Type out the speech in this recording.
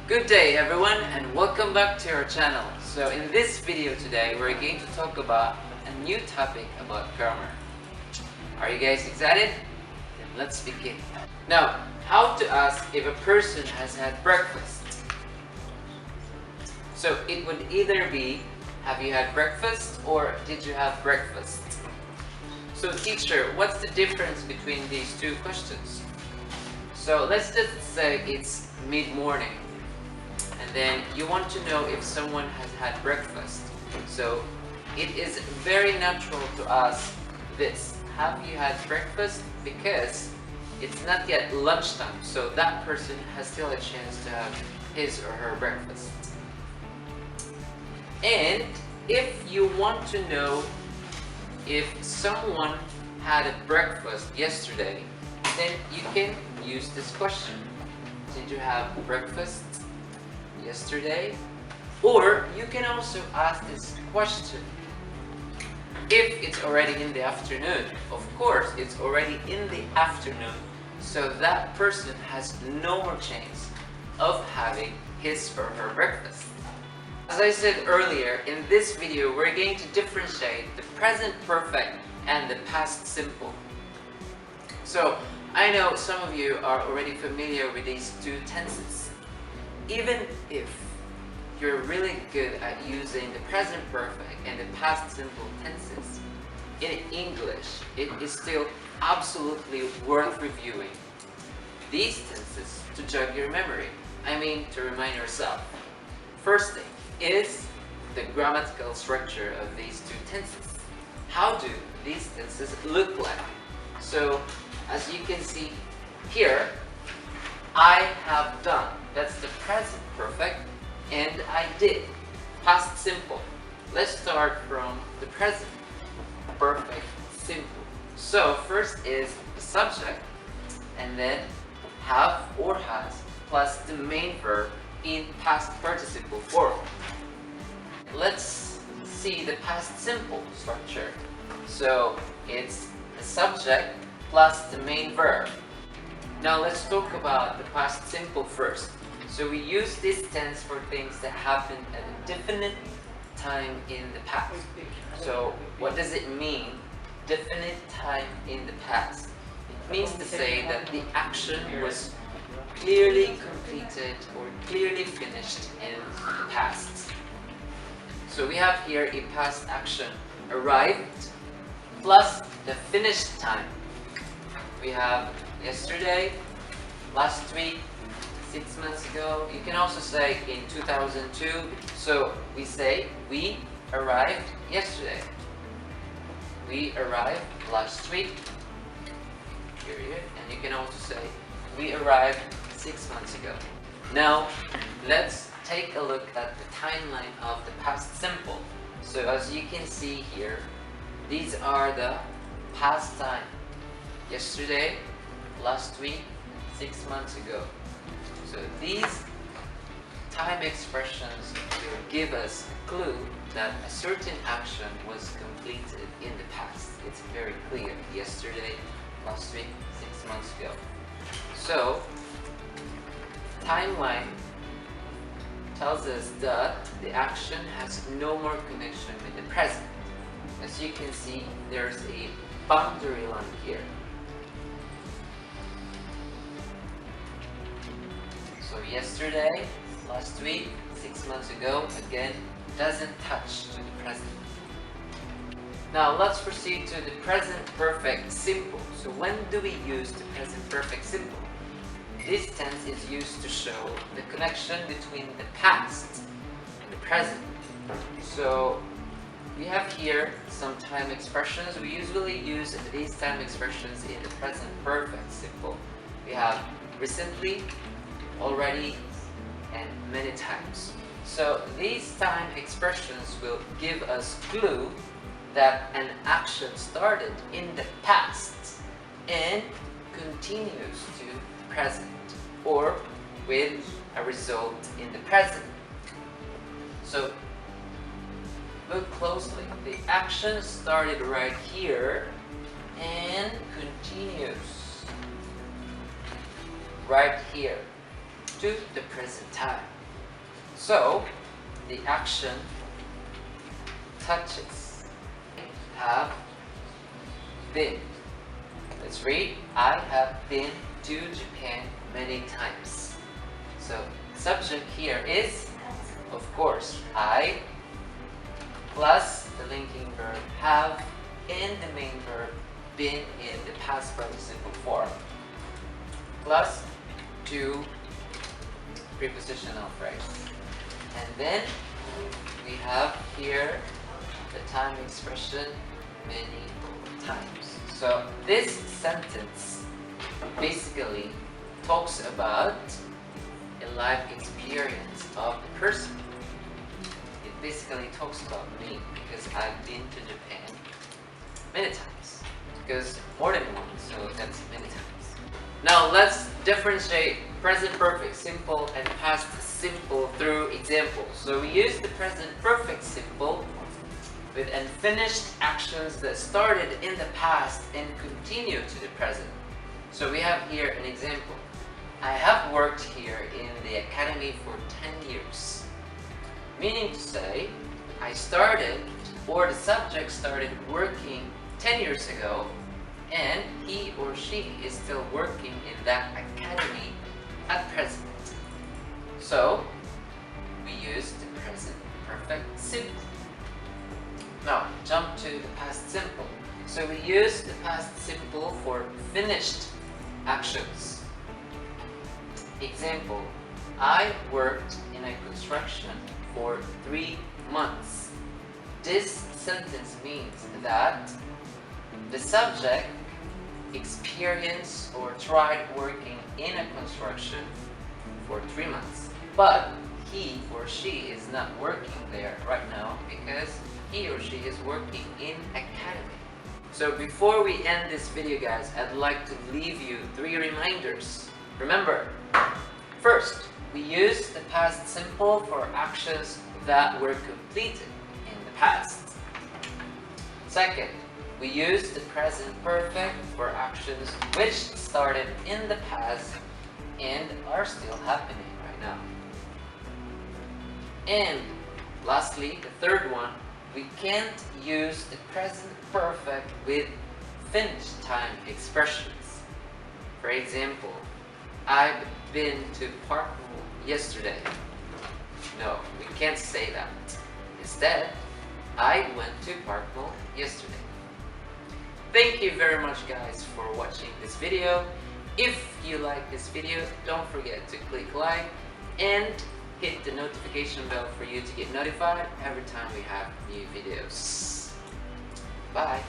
Good day everyone and welcome back to our channel. So in this video today we're going to talk about a new topic about grammar. Are you guys excited? Then let's begin. Now, how to ask if a person has had breakfast. So it would either be, have you had breakfast or did you have breakfast? So teacher, what's the difference between these two questions? So let's just say it's mid-morning and then you want to know if someone has had breakfast. So it is very natural to ask this, have you had breakfast? Because it's not yet lunchtime, so that person has still a chance to have his or her breakfast. And if you want to know if someone had a breakfast yesterday, then you can use this question. Did you have breakfast yesterday? Or you can also ask this question if it's already in the afternoon. Of course, it's already in the afternoon, so that person has no more chance of having his or her breakfast. As I said earlier, in this video we're going to differentiate the present perfect and the past simple. So I know some of you are already familiar with these two tenses. Even if you're really good at using the present perfect and the past simple tenses, in English it is still absolutely worth reviewing these tenses to jog your memory. I mean, to remind yourself. First thing is the grammatical structure of these two tenses. How do these tenses look like? So as you can see here, I have done, that's the present perfect, and I did, past simple. Let's start from the present perfect simple. So first is the subject and then have or has plus the main verb in past participle form. Let's see the past simple structure. So it's the subject plus the main verb. Now let's talk about the past simple first. So we use this tense for things that happened at a definite time in the past. So what does it mean, definite time in the past? It means to say that the action was clearly completed or clearly finished in the past. So we have here a past action, arrived, plus the finished time. We have yesterday, last week, 6 months ago. You can also say in 2002. So we say we arrived yesterday. We arrived last week, period. And you can also say we arrived 6 months ago. Now let's take a look at the timeline of the past simple. So as you can see here, these are the past time. Yesterday, last week, 6 months ago. So these time expressions will give us a clue that a certain action was completed in the past. It's very clear. Yesterday, last week, 6 months ago. So timeline tells us that the action has no more connection with the present. As you can see, there's a boundary line here. So yesterday, last week, 6 months ago, again, doesn't touch to the present. Now let's proceed to the present perfect simple. So when do we use the present perfect simple? This tense is used to show the connection between the past and the present. So we have here some time expressions. We usually use these time expressions in the present perfect simple. We have recently, already, and many times. So these time expressions will give us clue that an action started in the past and continues to present, or with a result in the present. So look closely. The action started right here and continues right here. to the present time. So, the action touches. Have been. Let's read. I have been to Japan many times. So, subject here is, of course, I plus the linking verb have and the main verb been in the past participle form plus two prepositional phrase. And then we have here the time expression many times. So this sentence basically talks about a life experience of the person. It basically talks about me because I've been to Japan many times. Because more than one, so that's many times. Now let's differentiate present perfect simple and past simple through examples. So we use the present perfect simple with unfinished actions that started in the past and continue to the present. So we have here an example. I have worked here in the academy for 10 years. Meaning to say, I started, or the subject started working 10 years ago, and he or she is still working in that academy at present. So, we use the present perfect simple. Now, jump to the past simple. So we use the past simple for finished actions. Example, I worked in a construction for 3 months. This sentence means that the subject experienced or tried working in a construction for 3 months, but he or she is not working there right now because he or she is working in academy. So before we end this video, guys, I'd like to leave you 3 reminders. Remember, first, we use the past simple for actions that were completed in the past. Second, we use the present perfect for actions which started in the past and are still happening right now. And lastly, the third one, we can't use the present perfect with finished time expressions. For example, I've been to Park Mall yesterday. No, we can't say that. Instead, I went to Park Mall yesterday. Thank you very much, guys, for watching this video. If you like this video, don't forget to click like and hit the notification bell for you to get notified every time we have new videos. Bye!